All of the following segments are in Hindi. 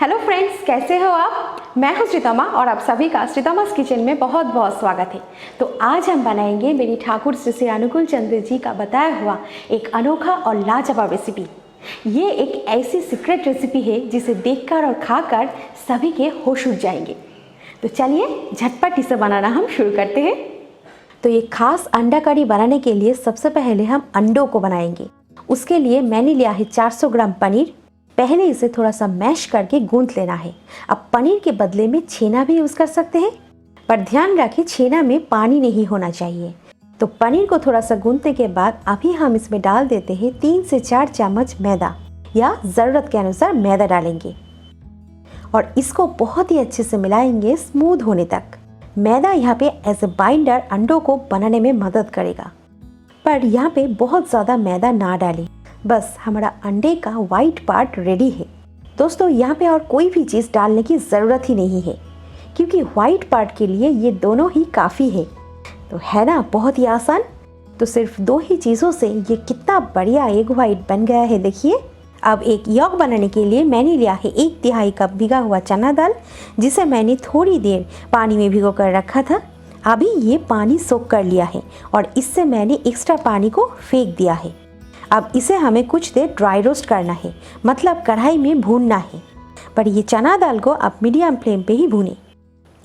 हेलो फ्रेंड्स, कैसे हो आप। मैं हूं श्रीतमा और आप सभी का श्रीतमास किचन में बहुत बहुत स्वागत है। तो आज हम बनाएंगे मेरी ठाकुर श्री अनुकूल चंद्र जी का बताया हुआ एक अनोखा और लाजवाब रेसिपी। ये एक ऐसी सीक्रेट रेसिपी है जिसे देखकर और खाकर सभी के होश उड़ जाएंगे। तो चलिए झटपट इसे बनाना हम शुरू करते हैं। तो ये खास अंडा करी बनाने के लिए सबसे पहले हम अंडों को बनाएंगे। उसके लिए मैंने लिया है 400 ग्राम पनीर। पहले इसे थोड़ा सा मैश करके गूंथ लेना है। अब पनीर के बदले में छेना भी यूज़ कर सकते हैं, पर ध्यान रखें छेना में पानी नहीं होना चाहिए। तो पनीर को थोड़ा सा गूंथने के बाद अभी हम इसमें डाल देते हैं 3 से 4 चम्मच मैदा, या ज़रूरत के अनुसार मैदा डालेंगे और इसको बहुत ही अच्छे से मिलाएंगे स्मूथ होने तक। मैदा यहाँ पे एज ए बाइंडर अंडों को बनाने में मदद करेगा, पर यहाँ पे बहुत ज़्यादा मैदा ना डालें। बस हमारा अंडे का वाइट पार्ट रेडी है। दोस्तों यहाँ पे और कोई भी चीज़ डालने की ज़रूरत ही नहीं है, क्योंकि वाइट पार्ट के लिए ये दोनों ही काफ़ी है। तो है ना बहुत ही आसान। तो सिर्फ 2 ही चीज़ों से ये कितना बढ़िया एग वाइट बन गया है, देखिए। अब एक यॉक बनाने के लिए मैंने लिया है 1/3 कप भिगा हुआ चना दाल, जिसे मैंने थोड़ी देर पानी में भिगो कर रखा था। अभी ये पानी सोख कर लिया है और इससे मैंने एक्स्ट्रा पानी को फेंक दिया है। अब इसे हमें कुछ देर ड्राई रोस्ट करना है, मतलब कढ़ाई में भूनना है। पर ये चना दाल को आप मीडियम फ्लेम पे ही भूनें,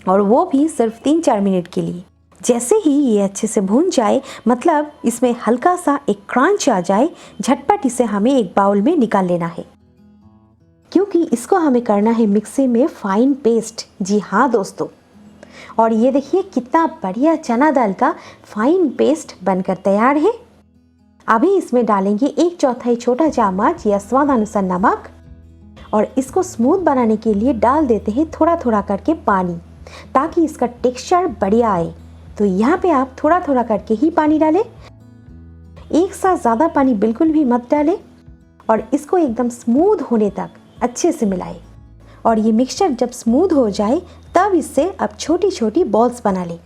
और वो भी सिर्फ 3-4 मिनट के लिए। जैसे ही ये अच्छे से भून जाए, मतलब इसमें हल्का सा एक क्रंच आ जाए, झटपट इसे हमें एक बाउल में निकाल लेना है, क्योंकि इसको हमें करना है मिक्सी में फाइन पेस्ट। जी हाँ दोस्तों, और ये देखिए कितना बढ़िया चना दाल का फाइन पेस्ट बनकर तैयार है। अभी इसमें डालेंगे 1/4 छोटा चम्मच या स्वाद अनुसार नमक, और इसको स्मूथ बनाने के लिए डाल देते हैं थोड़ा थोड़ा करके पानी, ताकि इसका टेक्सचर बढ़िया आए। तो यहाँ पे आप थोड़ा थोड़ा करके ही पानी डालें, एक साथ ज़्यादा पानी बिल्कुल भी मत डालें, और इसको एकदम स्मूथ होने तक अच्छे से मिलाएं। और ये मिक्सचर जब स्मूथ हो जाए, तब इससे अब छोटी छोटी बॉल्स बना लें।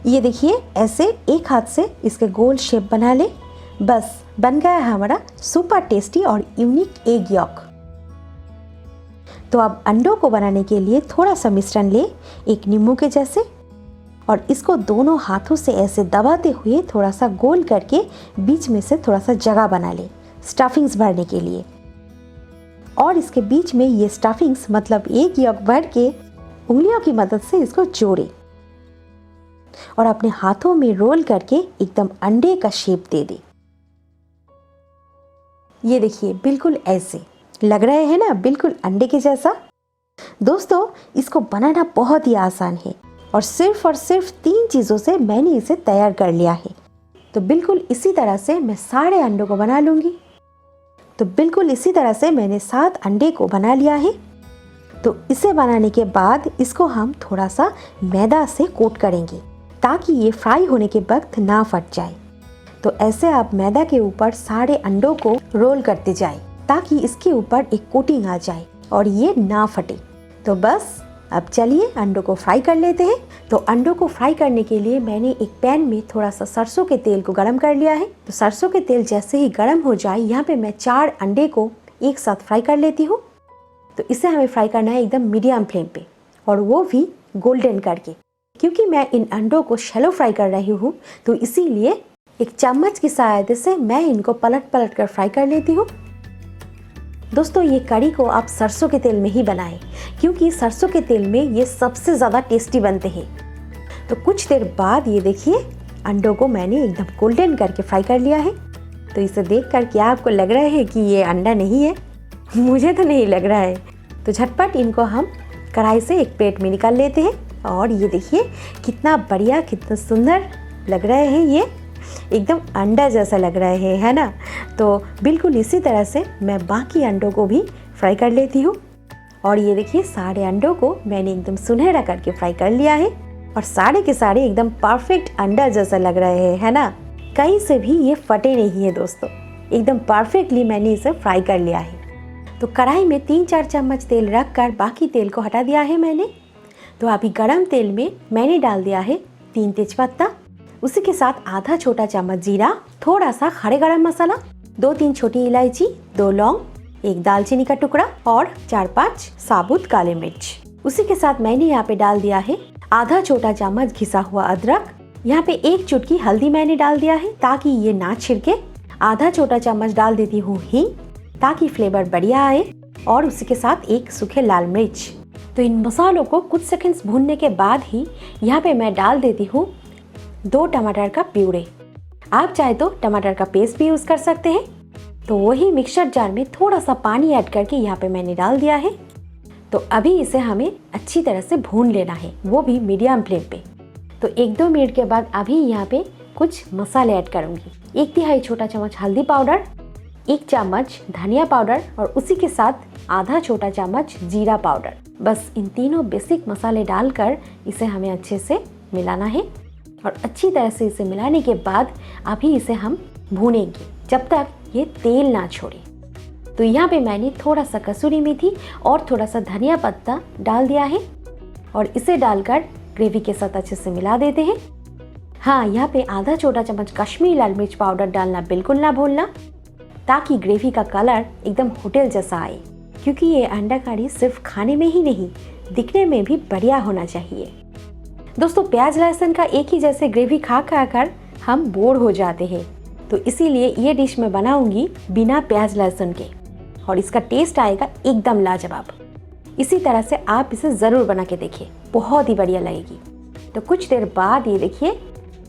ये देखिए ऐसे एक हाथ से इसके गोल शेप बना ले। बस बन गया है हमारा सुपर टेस्टी और यूनिक एग यॉक। तो अब अंडों को बनाने के लिए थोड़ा सा मिश्रण ले, एक नींबू के जैसे, और इसको दोनों हाथों से ऐसे दबाते हुए थोड़ा सा गोल करके बीच में से थोड़ा सा जगह बना ले स्टफिंग्स भरने के लिए। और इसके बीच में ये स्टफिंग्स मतलब एग यॉक भर के उंगलियों की मदद से इसको जोड़े और अपने हाथों में रोल करके एकदम अंडे का शेप दे दे। ये देखिए बिल्कुल ऐसे लग रहे हैं ना, बिल्कुल अंडे के जैसा। दोस्तों इसको बनाना बहुत ही आसान है, और सिर्फ 3 चीज़ों से मैंने इसे तैयार कर लिया है। तो बिल्कुल इसी तरह से मैं सारे अंडों को बना लूँगी। तो बिल्कुल इसी तरह से मैंने 7 अंडे को बना लिया है। तो इसे बनाने के बाद इसको हम थोड़ा सा मैदा से कोट करेंगे, ताकि ये फ्राई होने के वक्त ना फट जाए। तो ऐसे आप मैदा के ऊपर सारे अंडों को रोल करते जाएं, ताकि इसके ऊपर एक कोटिंग आ जाए और ये ना फटे। तो बस अब चलिए अंडों को फ्राई कर लेते हैं। तो अंडों को फ्राई करने के लिए मैंने एक पैन में थोड़ा सा सरसों के तेल को गर्म कर लिया है। तो सरसों के तेल जैसे ही गर्म हो जाए, यहाँ पे मैं 4 अंडे को एक साथ फ्राई कर लेती हूँ। तो इसे हमें फ्राई करना है एकदम मीडियम फ्लेम पे, और वो भी गोल्डन करके। क्योंकि मैं इन अंडों को शैलो फ्राई कर रही हूँ, तो इसीलिए एक चम्मच की सहायता से मैं इनको पलट पलट कर फ्राई कर लेती हूँ। दोस्तों ये कड़ी को आप सरसों के तेल में ही बनाएं, क्योंकि सरसों के तेल में ये सबसे ज़्यादा टेस्टी बनते हैं। तो कुछ देर बाद ये देखिए अंडों को मैंने एकदम गोल्डन करके फ्राई कर लिया है। तो इसे देख कर क्या आपको लग रहा है कि ये अंडा नहीं है? मुझे तो नहीं लग रहा है। तो झटपट इनको हम कढ़ाई से एक प्लेट में निकाल लेते हैं। और ये देखिए कितना बढ़िया, कितना सुंदर लग रहे हैं, ये एकदम अंडा जैसा लग रहा है ना। तो बिल्कुल इसी तरह से मैं बाकी अंडों को भी फ्राई कर लेती हूँ। और ये देखिए सारे अंडों को मैंने एकदम सुनहरा करके फ्राई कर लिया है, और सारे के सारे एकदम परफेक्ट अंडा जैसा लग रहे हैं, है ना। कहीं से भी ये फटे नहीं है दोस्तों, एकदम परफेक्टली मैंने इसे फ्राई कर लिया है। तो कढ़ाई में 3-4 चम्मच तेल रख कर बाकी तेल को हटा दिया है मैंने। तो अभी गरम तेल में मैंने डाल दिया है 3 तेजपत्ता, उसी के साथ आधा छोटा चम्मच जीरा, थोड़ा सा खड़े गरम मसाला, 2-3 छोटी इलायची, 2 लौंग, एक दालचीनी का टुकड़ा और 4-5 साबुत काले मिर्च। उसी के साथ मैंने यहाँ पे डाल दिया है आधा छोटा चम्मच घिसा हुआ अदरक। यहाँ पे 1 चुटकी हल्दी मैंने डाल दिया है ताकि ये ना छिड़के। आधा छोटा चम्मच डाल देती हूँ हींग ताकि फ्लेवर बढ़िया आए, और उसी के साथ 1 सूखे लाल मिर्च। तो इन मसालों को कुछ सेकंड्स भूनने के बाद ही यहाँ पे मैं डाल देती हूँ 2 टमाटर का प्यूरे। आप चाहे तो टमाटर का पेस्ट भी यूज़ कर सकते हैं। तो वही मिक्सचर जार में थोड़ा सा पानी ऐड करके यहाँ पे मैंने डाल दिया है। तो अभी इसे हमें अच्छी तरह से भून लेना है, वो भी मीडियम फ्लेम पे। तो 1-2 मिनट के बाद अभी यहाँ पे कुछ मसाले ऐड करूँगी। 1/3 छोटा चम्मच हल्दी पाउडर, 1 चम्मच धनिया पाउडर और उसी के साथ आधा छोटा चम्मच जीरा पाउडर। बस इन तीनों बेसिक मसाले डालकर इसे हमें अच्छे से मिलाना है, और अच्छी तरह से इसे मिलाने के बाद अभी इसे हम भूनेंगे जब तक ये तेल ना छोड़े। तो यहाँ पे मैंने थोड़ा सा कसूरी मेथी और थोड़ा सा धनिया पत्ता डाल दिया है, और इसे डालकर ग्रेवी के साथ अच्छे से मिला देते हैं। हाँ, यहाँ पे आधा छोटा चम्मच कश्मीरी लाल मिर्च पाउडर डालना बिल्कुल ना भूलना, ताकि ग्रेवी का कलर एकदम होटल जैसा आए, क्योंकि ये अंडा करी सिर्फ खाने में ही नहीं, दिखने में भी बढ़िया होना चाहिए। दोस्तों, प्याज लहसुन का एक ही जैसे ग्रेवी खा कर हम बोर हो जाते हैं, तो इसीलिए ये डिश मैं बनाऊंगी बिना प्याज लहसुन के, और इसका टेस्ट आएगा एकदम लाजवाब। इसी तरह से आप इसे ज़रूर बना के देखिए, बहुत ही बढ़िया लगेगी। तो कुछ देर बाद ये देखिए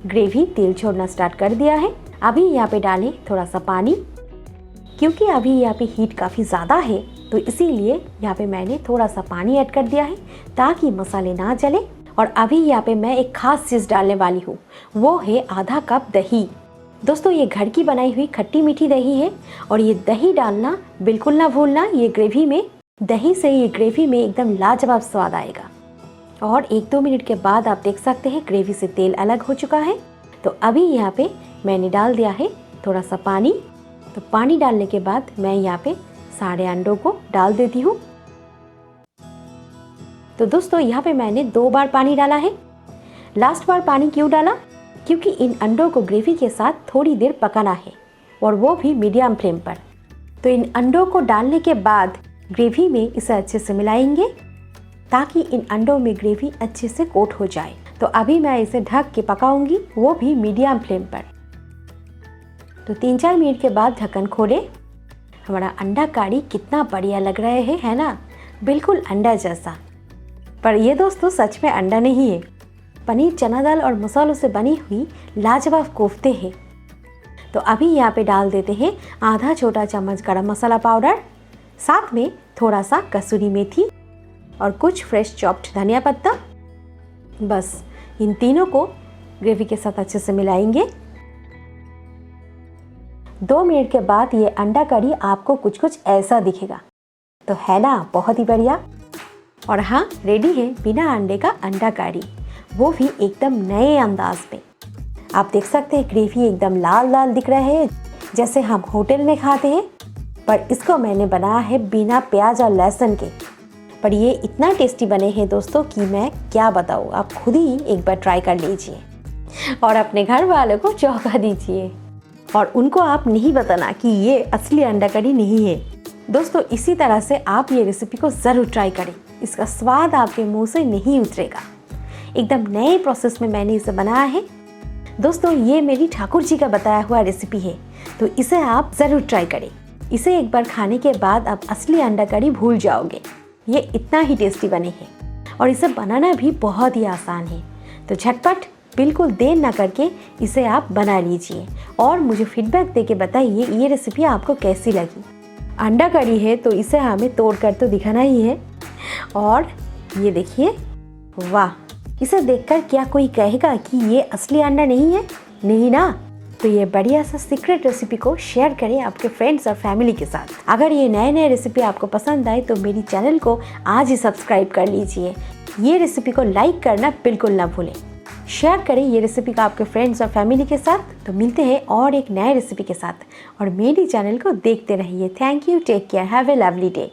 ग्रेवी तेल छोड़ना स्टार्ट कर दिया है। अभी यहाँ पे डालें थोड़ा सा पानी, क्योंकि अभी यहाँ पे हीट काफ़ी ज़्यादा है, तो इसीलिए यहाँ पे मैंने थोड़ा सा पानी ऐड कर दिया है ताकि मसाले ना जले। और अभी यहाँ पे मैं एक खास चीज़ डालने वाली हूँ, वो है आधा कप दही। दोस्तों, ये घर की बनाई हुई खट्टी मीठी दही है, और ये दही डालना बिल्कुल ना भूलना। ये ग्रेवी में, दही से ये ग्रेवी में एकदम लाजवाब स्वाद आएगा। और 1-2 मिनट के बाद आप देख सकते हैं ग्रेवी से तेल अलग हो चुका है। तो अभी यहाँ पे मैंने डाल दिया है थोड़ा सा पानी। तो पानी डालने के बाद मैं यहाँ पे सारे अंडों को डाल देती हूँ। तो दोस्तों, यहाँ पे मैंने 2 बार पानी डाला है। लास्ट बार पानी क्यों डाला? क्योंकि इन अंडों को ग्रेवी के साथ थोड़ी देर पकाना है, और वो भी मीडियम फ्लेम पर। तो इन अंडों को डालने के बाद ग्रेवी में इसे अच्छे से मिलाएंगे ताकि इन अंडों में ग्रेवी अच्छे से कोट हो जाए। तो अभी मैं इसे ढक के पकाऊंगी, वो भी मीडियम फ्लेम पर। तो 3-4 मिनट के बाद ढक्कन खोले। हमारा अंडा करी कितना बढ़िया लग रहा है ना? बिल्कुल अंडा जैसा। पर ये दोस्तों सच में अंडा नहीं है, पनीर, चना दाल और मसालों से बनी हुई लाजवाब कोफ्ते हैं। तो अभी यहाँ पे डाल देते हैं आधा छोटा चम्मच गरम मसाला पाउडर, साथ में थोड़ा सा कसूरी मेथी और कुछ फ्रेश चॉप्ड धनिया पत्ता। बस इन तीनों को ग्रेवी के साथ अच्छे से मिलाएंगे। 2 मिनट के बाद ये अंडा करी आपको कुछ ऐसा दिखेगा। तो है ना बहुत ही बढ़िया। और हाँ, रेडी है बिना अंडे का अंडा करी, वो भी एकदम नए अंदाज में। आप देख सकते हैं ग्रेवी एकदम लाल लाल दिख रहा है, जैसे हम होटल में खाते हैं। पर इसको मैंने बनाया है बिना प्याज और लहसुन के। पर ये इतना टेस्टी बने हैं दोस्तों कि मैं क्या बताऊँ। आप खुद ही एक बार ट्राई कर लीजिए और अपने घर वालों को चौंका दीजिए, और उनको आप नहीं बताना कि ये असली अंडा करी नहीं है। दोस्तों, इसी तरह से आप ये रेसिपी को ज़रूर ट्राई करें। इसका स्वाद आपके मुंह से नहीं उतरेगा। एकदम नए प्रोसेस में मैंने इसे बनाया है। दोस्तों, ये मेरी ठाकुर जी का बताया हुआ रेसिपी है, तो इसे आप ज़रूर ट्राई करें। इसे एक बार खाने के बाद आप असली अंडा करी भूल जाओगे। ये इतना ही टेस्टी बने हैं, और इसे बनाना भी बहुत ही आसान है। तो झटपट, बिल्कुल देर ना करके इसे आप बना लीजिए, और मुझे फीडबैक देके बताइए ये रेसिपी आपको कैसी लगी। अंडा करी है तो इसे हमें तोड़ कर तो दिखाना ही है। और ये देखिए, वाह, इसे देखकर क्या कोई कहेगा कि ये असली अंडा नहीं है? नहीं ना। तो ये बढ़िया सा सीक्रेट रेसिपी को शेयर करें आपके फ्रेंड्स और फैमिली के साथ। अगर ये नए रेसिपी आपको पसंद आए तो मेरी चैनल को आज ही सब्सक्राइब कर लीजिए। ये रेसिपी को लाइक करना बिल्कुल ना भूलें। शेयर करें ये रेसिपी का आपके फ्रेंड्स और फैमिली के साथ। तो मिलते हैं और एक नए रेसिपी के साथ, और मेरी चैनल को देखते रहिए। Thank you, take care, have a lovely day.